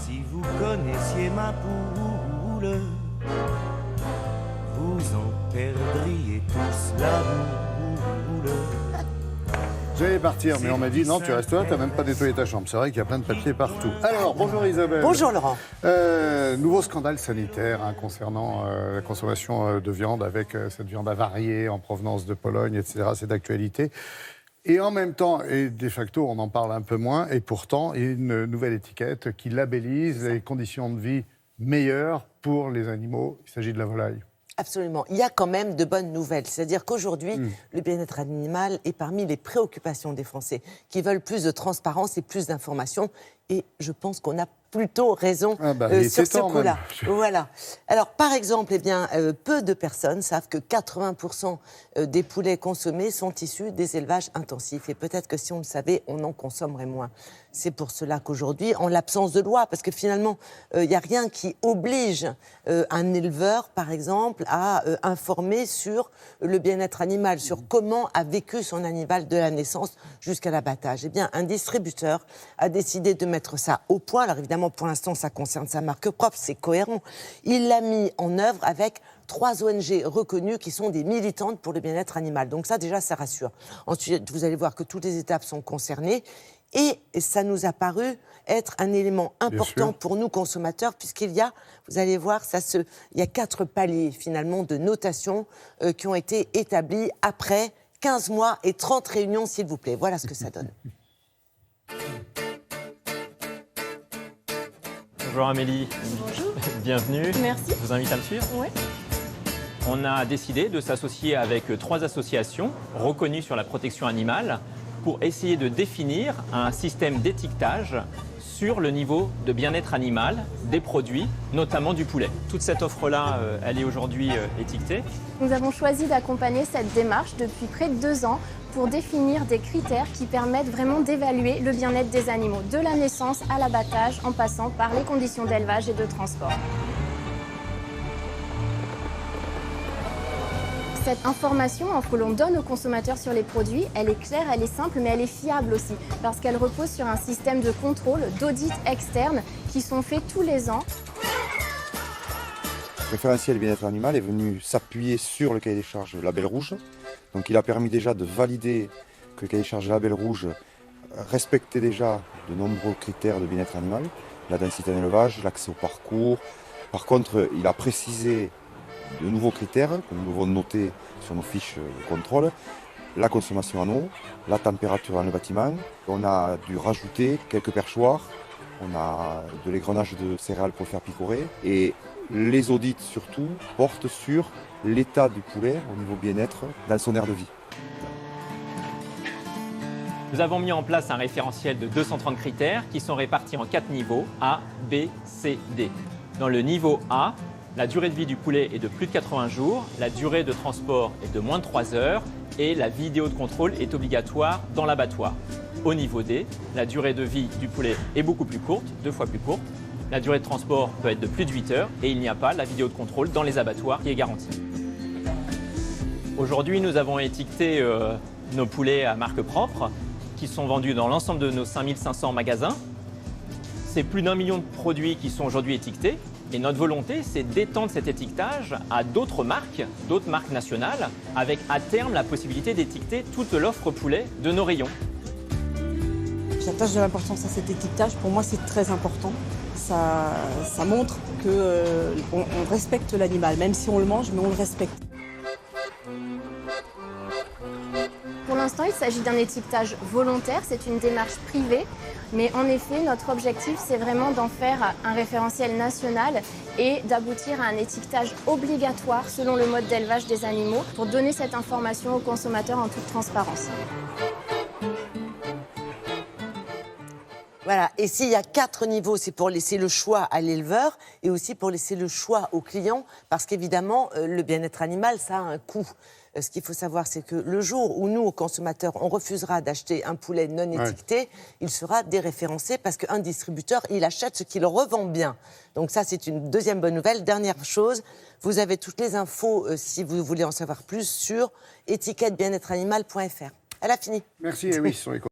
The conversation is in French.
Si vous connaissiez ma poule, vous en perdriez tous la boule. J'allais partir, mais on m'a dit non, tu restes là, tu n'as même pas nettoyé ta chambre. C'est vrai qu'il y a plein de papiers partout. Alors, bonjour Isabelle. Bonjour Laurent. Nouveau scandale sanitaire concernant la consommation de viande avec cette viande avariée en provenance de Pologne, etc. C'est d'actualité. Et en même temps, et de facto, on en parle un peu moins, et pourtant, il y a une nouvelle étiquette qui labellise les conditions de vie meilleures pour les animaux. Il s'agit de la volaille. Absolument. Il y a quand même de bonnes nouvelles. C'est-à-dire qu'aujourd'hui, le bien-être animal est parmi les préoccupations des Français qui veulent plus de transparence et plus d'informations. Et je pense qu'on a plutôt raison sur ce coup-là. Voilà. Alors, par exemple, peu de personnes savent que 80% des poulets consommés sont issus des élevages intensifs. Et peut-être que si on le savait, on en consommerait moins. C'est pour cela qu'aujourd'hui, en l'absence de loi, parce que finalement, il n'y a rien qui oblige un éleveur, par exemple, à informer sur le bien-être animal, sur comment a vécu son animal de la naissance jusqu'à l'abattage. Eh bien, un distributeur a décidé de mettre ça au point. Alors évidemment, pour l'instant, ça concerne sa marque propre, c'est cohérent. Il l'a mis en œuvre avec 3 ONG reconnues qui sont des militantes pour le bien-être animal. Donc ça, déjà, ça rassure. Ensuite, vous allez voir que toutes les étapes sont concernées. Et ça nous a paru être un élément important pour nous consommateurs, puisqu'il y a, vous allez voir, il y a 4 paliers finalement de notation qui ont été établis après 15 mois et 30 réunions, s'il vous plaît. Voilà ce que ça donne. Bonjour Amélie. Bonjour. Bienvenue. Merci. Je vous invite à me suivre. Oui. On a décidé de s'associer avec 3 associations reconnues sur la protection animale pour essayer de définir un système d'étiquetage sur le niveau de bien-être animal des produits, notamment du poulet. Toute cette offre-là, elle est aujourd'hui étiquetée. Nous avons choisi d'accompagner cette démarche depuis près de 2 ans pour définir des critères qui permettent vraiment d'évaluer le bien-être des animaux, de la naissance à l'abattage, en passant par les conditions d'élevage et de transport. Cette information que l'on donne aux consommateurs sur les produits, elle est claire, elle est simple, mais elle est fiable aussi, parce qu'elle repose sur un système de contrôle, d'audit externe, qui sont faits tous les ans. Le référentiel bien-être animal est venu s'appuyer sur le cahier des charges Label Rouge. Donc il a permis déjà de valider que le cahier des charges Label Rouge respectait déjà de nombreux critères de bien-être animal, la densité en élevage, l'accès au parcours. Par contre, il a précisé de nouveaux critères que nous devons noter sur nos fiches de contrôle. La consommation en eau, la température dans le bâtiment. On a dû rajouter quelques perchoirs, on a de l'égrenage de céréales pour le faire picorer. Et les audits surtout portent sur l'état du poulet au niveau bien-être dans son aire de vie. Nous avons mis en place un référentiel de 230 critères qui sont répartis en 4 niveaux, A, B, C, D. Dans le niveau A, la durée de vie du poulet est de plus de 80 jours, la durée de transport est de moins de 3 heures et la vidéo de contrôle est obligatoire dans l'abattoir. Au niveau D, la durée de vie du poulet est beaucoup plus courte, 2 fois plus courte. La durée de transport peut être de plus de 8 heures et il n'y a pas la vidéo de contrôle dans les abattoirs qui est garantie. Aujourd'hui, nous avons étiqueté nos poulets à marque propre qui sont vendus dans l'ensemble de nos 5500 magasins. C'est plus d'1 million de produits qui sont aujourd'hui étiquetés. Et notre volonté, c'est d'étendre cet étiquetage à d'autres marques nationales, avec à terme la possibilité d'étiqueter toute l'offre poulet de nos rayons. J'attache de l'importance à cet étiquetage. Pour moi, c'est très important. Ça montre qu'on respecte l'animal, même si on le mange, mais on le respecte. Pour l'instant, il s'agit d'un étiquetage volontaire, c'est une démarche privée. Mais en effet, notre objectif, c'est vraiment d'en faire un référentiel national et d'aboutir à un étiquetage obligatoire selon le mode d'élevage des animaux pour donner cette information aux consommateurs en toute transparence. Voilà, et s'il y a 4 niveaux, c'est pour laisser le choix à l'éleveur et aussi pour laisser le choix au client, parce qu'évidemment, le bien-être animal, ça a un coût. Ce qu'il faut savoir, c'est que le jour où nous, consommateurs, on refusera d'acheter un poulet non étiqueté, il sera déréférencé parce qu'un distributeur, il achète ce qu'il revend bien. Donc ça, c'est une deuxième bonne nouvelle. Dernière chose, vous avez toutes les infos, si vous voulez en savoir plus, sur étiquette-bien-être-animal.fr. Elle a fini. Merci, et oui, ce sont les